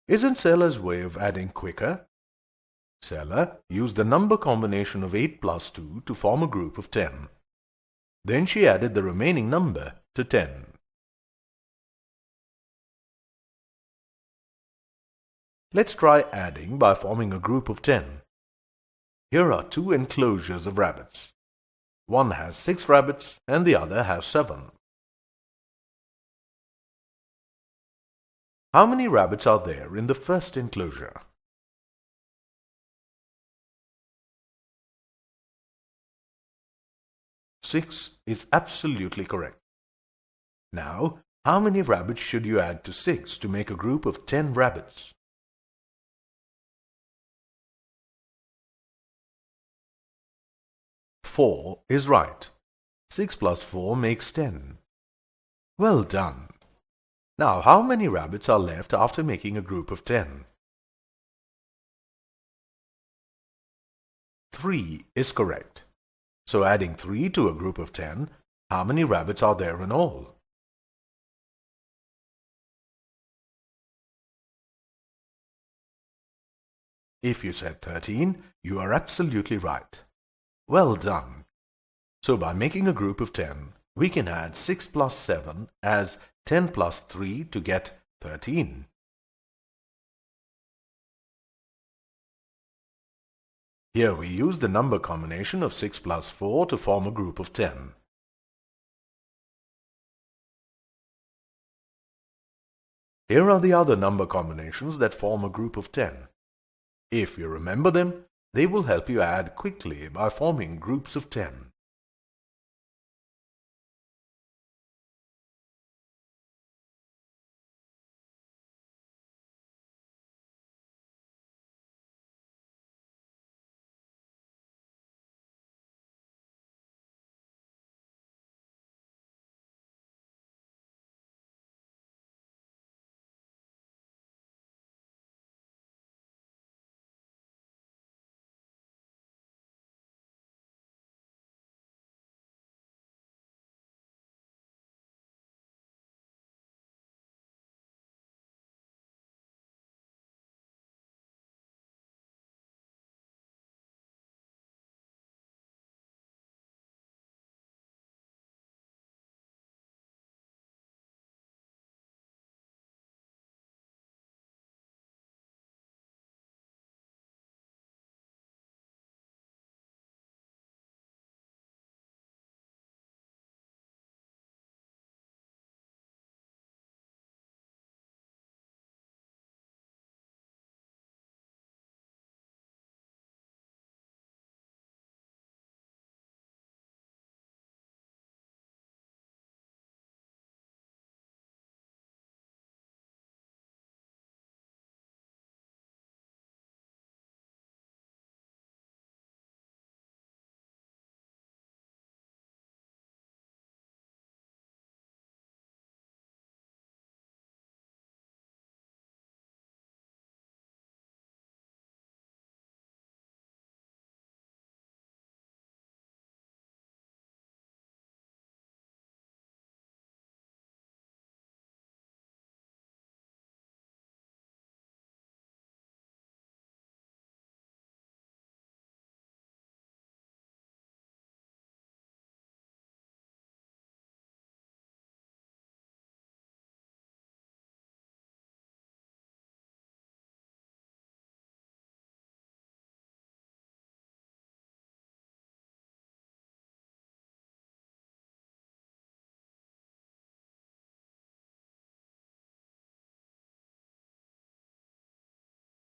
Isn't Sella's way of adding quicker? Sella used the number combination of 8 plus 2 to form a group of 10. Then she added the remaining number to 10. Let's try adding by forming a group of 10. Here are two enclosures of rabbits. One has 6 rabbits and the other has 7. How many rabbits are there in the first enclosure? 6 is absolutely correct. Now, how many rabbits should you add to 6 to make a group of 10 rabbits? 4 is right. 6 plus 4 makes 10. Well done. Now, how many rabbits are left after making a group of 10? 3 is correct. So adding 3 to a group of 10, how many rabbits are there in all? If you said 13, you are absolutely right. Well done. So by making a group of 10, we can add 6 plus 7 as 10 plus 3 to get 13. Here we use the number combination of 6 plus 4 to form a group of 10. Here are the other number combinations that form a group of 10. If you remember them, they will help you add quickly by forming groups of 10.